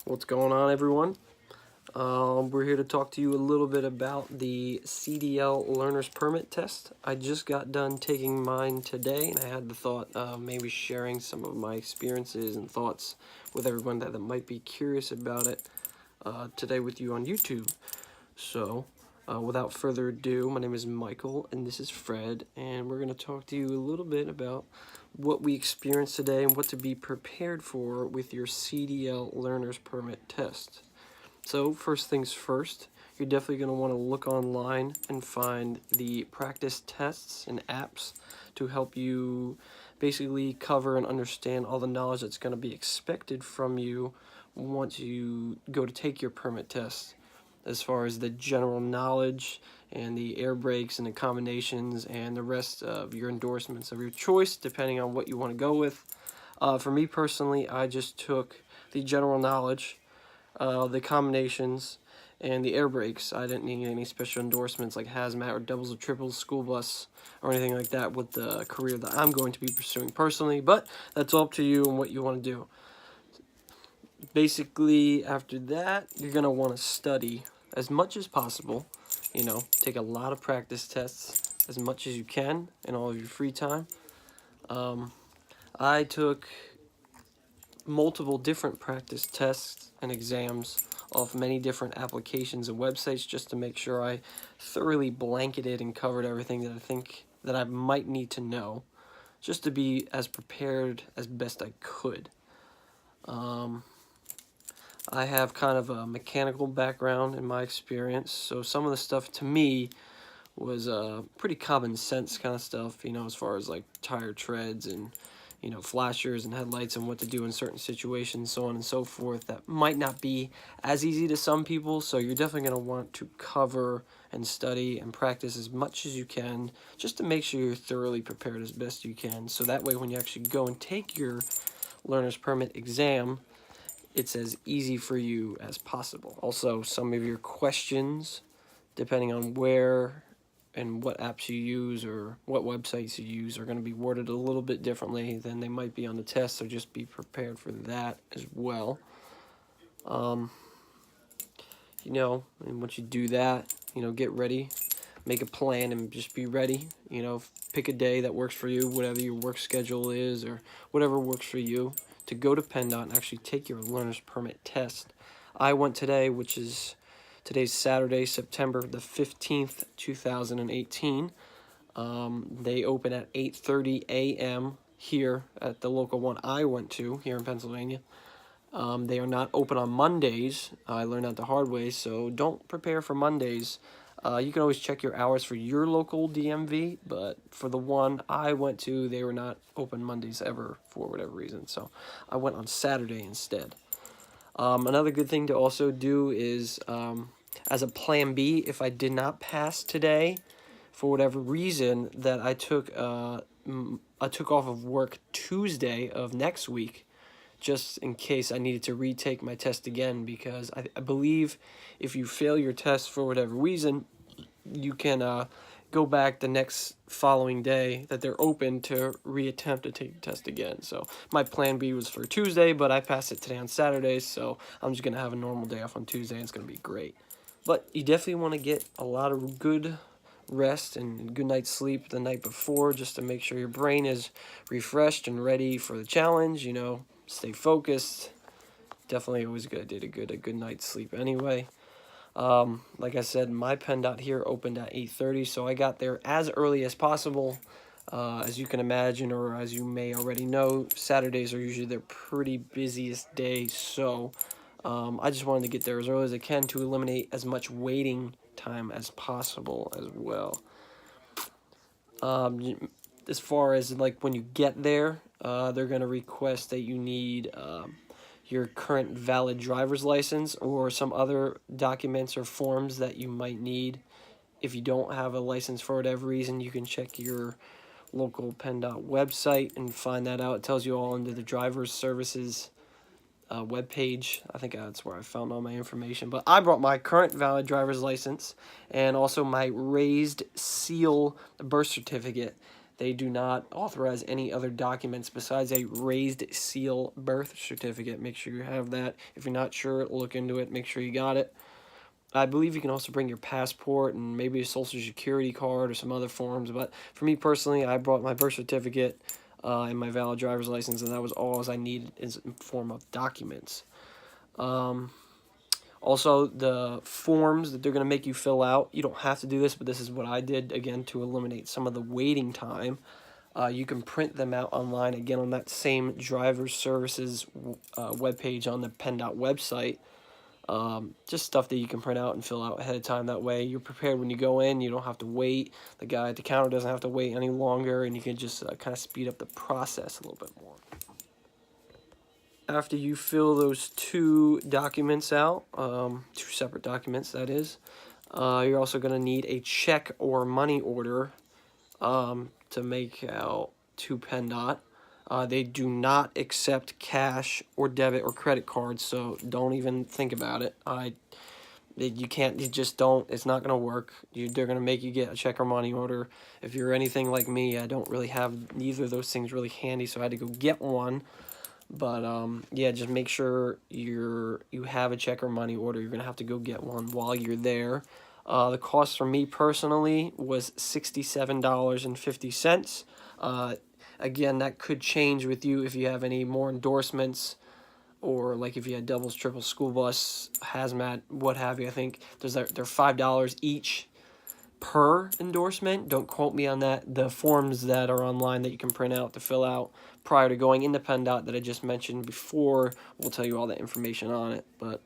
What's going on, everyone? We're here to talk to you a little bit about the CDL Learners Permit Test. I just got done taking mine today, and I had the thought of maybe sharing some of my experiences and thoughts with everyone that might be curious about it today with you on YouTube. So, without further ado, my name is Michael, and this is Fred, and we're going to talk to you a little bit about what we experienced today and what to be prepared for with your CDL Learners Permit Test. So, first things first, you're definitely going to want to look online and find the practice tests and apps to help you basically cover and understand all the knowledge that's going to be expected from you once you go to take your permit test, as far as the general knowledge and the air brakes and the combinations and the rest of your endorsements of your choice, depending on what you want to go with. For me personally, I just took the general knowledge, the combinations, and the air brakes. I didn't need any special endorsements like hazmat or doubles or triples, school bus, or anything like that with the career that I'm going to be pursuing personally, but that's all up to you and what you want to do. Basically, after that, you're going to want to study as much as possible. Take a lot of practice tests as much as you can in all of your free time. I took multiple different practice tests and exams off many different applications and websites just to make sure I thoroughly blanketed and covered everything that I think that I might need to know, just to be as prepared as best I could. I have kind of a mechanical background in my experience, so some of the stuff to me was pretty common sense kind of stuff, as far as like tire treads and, flashers and headlights and what to do in certain situations, so on and so forth. That might not be as easy to some people, so you're definitely going to want to cover and study and practice as much as you can just to make sure you're thoroughly prepared as best you can, so that way when you actually go and take your learner's permit exam, it's as easy for you as possible. Also, some of your questions, depending on where and what apps you use or what websites you use, are going to be worded a little bit differently than they might be on the test, so just be prepared for that as well. And once you do that, get ready, make a plan, and just be ready. Pick a day that works for you, whatever your work schedule is or whatever works for you, to go to PennDOT and actually take your learner's permit test. I went today, today's Saturday, September the 15th, 2018. They open at 8:30 a.m. here at the local one I went to here in Pennsylvania. They are not open on Mondays. I learned that the hard way, so don't prepare for Mondays. You can always check your hours for your local DMV, but for the one I went to, they were not open Mondays ever for whatever reason, so I went on Saturday instead. Another good thing to also do is, as a plan B, if I did not pass today, for whatever reason, that I took off of work Tuesday of next week, just in case I needed to retake my test again, because I believe if you fail your test for whatever reason, you can go back the next following day that they're open to reattempt to take the test again. So my plan B was for Tuesday, but I passed it today on Saturday, so I'm just going to have a normal day off on Tuesday, and it's going to be great. But you definitely want to get a lot of good rest and good night's sleep the night before, just to make sure your brain is refreshed and ready for the challenge. Stay focused. Definitely always a good idea to get a good night's sleep anyway. Like I said, my PennDOT here opened at 8:30, so I got there as early as possible. As you can imagine, or as you may already know, Saturdays are usually their pretty busiest day, so I just wanted to get there as early as I can to eliminate as much waiting time as possible as well. As far as like when you get there, they're going to request that you need your current valid driver's license or some other documents or forms that you might need. If you don't have a license for whatever reason, you can check your local PennDOT website and find that out. It tells you all under the driver's services webpage. I think that's where I found all my information. But I brought my current valid driver's license and also my raised seal birth certificate. They do not authorize any other documents besides a raised seal birth certificate. Make sure you have that. If you're not sure, look into it. Make sure you got it. I believe you can also bring your passport and maybe a social security card or some other forms. But for me personally, I brought my birth certificate and my valid driver's license, and that was all I needed in form of documents. Also, the forms that they're going to make you fill out, you don't have to do this, but this is what I did, again, to eliminate some of the waiting time. You can print them out online, again, on that same driver's services webpage on the PennDOT website. Just stuff that you can print out and fill out ahead of time. That way you're prepared when you go in. You don't have to wait. The guy at the counter doesn't have to wait any longer, and you can just kind of speed up the process a little bit more. After you fill those 2 documents out, 2 separate documents, that is, you're also going to need a check or money order to make out to PennDOT. They do not accept cash or debit or credit cards, so don't even think about it. You can't, you just don't, it's not going to work. They're going to make you get a check or money order. If you're anything like me, I don't really have neither of those things really handy, so I had to go get one. But, yeah, just make sure you have a check or money order. You're going to have to go get one while you're there. The cost for me personally was $67.50. Again, that could change with you if you have any more endorsements, or like if you had doubles, triples, school bus, hazmat, what have you. I think they're $5 each per endorsement. Don't quote me on that. The forms that are online that you can print out to fill out prior to going into PennDOT that I just mentioned before will tell you all the information on it. But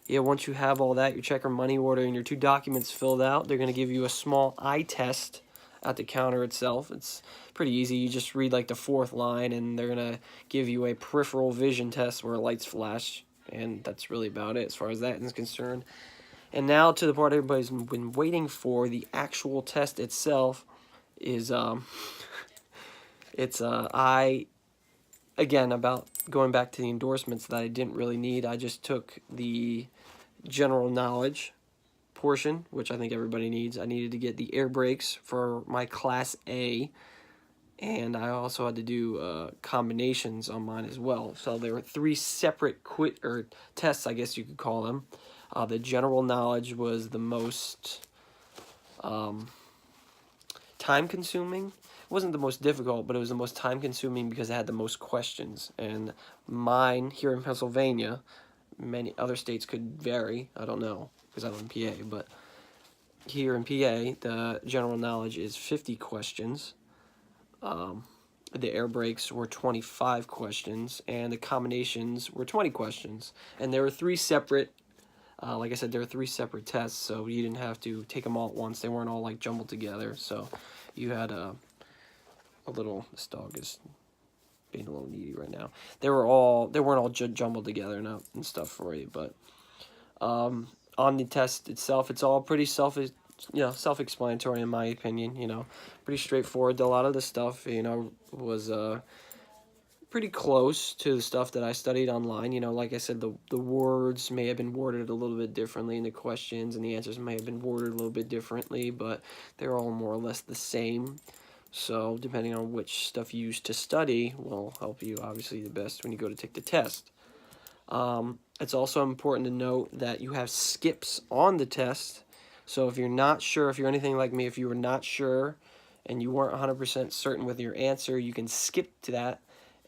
yeah, once you have all that, your check or money order and your 2 documents filled out, they're going to give you a small eye test at the counter itself. It's pretty easy. You just read like the 4th line, and they're going to give you a peripheral vision test where lights flash, and that's really about it as far as that is concerned. And now to the part everybody's been waiting for, the actual test itself is, again, about going back to the endorsements that I didn't really need. I just took the general knowledge portion, which I think everybody needs. I needed to get the air brakes for my Class A, and I also had to do combinations on mine as well. So there were 3 separate tests, I guess you could call them. The general knowledge was the most time-consuming. It wasn't the most difficult, but it was the most time-consuming because it had the most questions. And mine, here in Pennsylvania, many other states could vary. I don't know, because I'm in PA. But here in PA, the general knowledge is 50 questions. The air brakes were 25 questions, and the combinations were 20 questions. And there were 3 separate, like I said, there were 3 separate tests, so you didn't have to take them all at once. They weren't all like jumbled together. So you had this dog is being a little needy right now. They weren't all jumbled together and stuff for you. But on the test itself, it's all pretty self-explanatory in my opinion. Pretty straightforward. A lot of the stuff, was pretty close to the stuff that I studied online. Like I said, the words may have been worded a little bit differently, and the questions and the answers may have been worded a little bit differently, but they're all more or less the same. So depending on which stuff you use to study will help you obviously the best when you go to take the test. It's also important to note that you have skips on the test. So if you're not sure, if you're anything like me, if you were not sure and you weren't 100% certain with your answer, you can skip to that.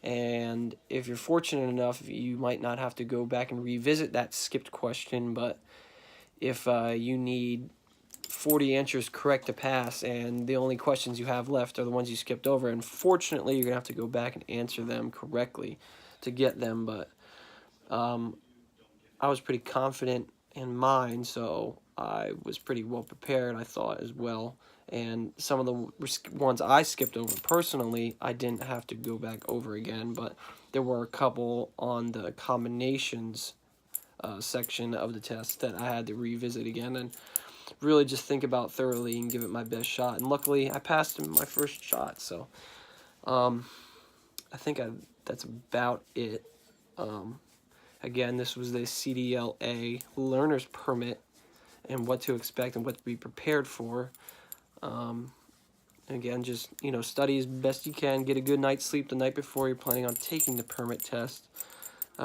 And if you're fortunate enough, you might not have to go back and revisit that skipped question. But if you need 40 answers correct to pass and the only questions you have left are the ones you skipped over, unfortunately, you're going to have to go back and answer them correctly to get them. But I was pretty confident in mine, so I was pretty well prepared, I thought, as well. And some of the ones I skipped over personally, I didn't have to go back over again, but there were a couple on the combinations section of the test that I had to revisit again and really just think about thoroughly and give it my best shot. And luckily, I passed in my first shot, so I think that's about it. Again, this was the CDL Learners Permit and what to expect and what to be prepared for. Again, just, you know, study as best you can. Get a good night's sleep the night before you're planning on taking the permit test.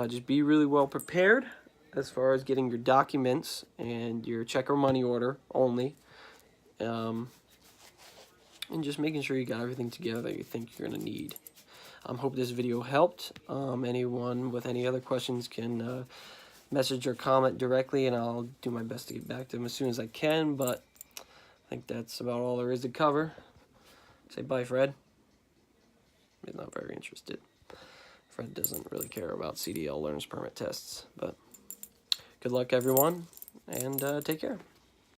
Just be really well prepared as far as getting your documents and your check or money order only. And just making sure you got everything together that you think you're going to need. Hope this video helped. Anyone with any other questions can message or comment directly, and I'll do my best to get back to them as soon as I can, but I think that's about all there is to cover. Say bye, Fred. He's not very interested. Fred doesn't really care about CDL Learners Permit Tests, but good luck, everyone, and take care.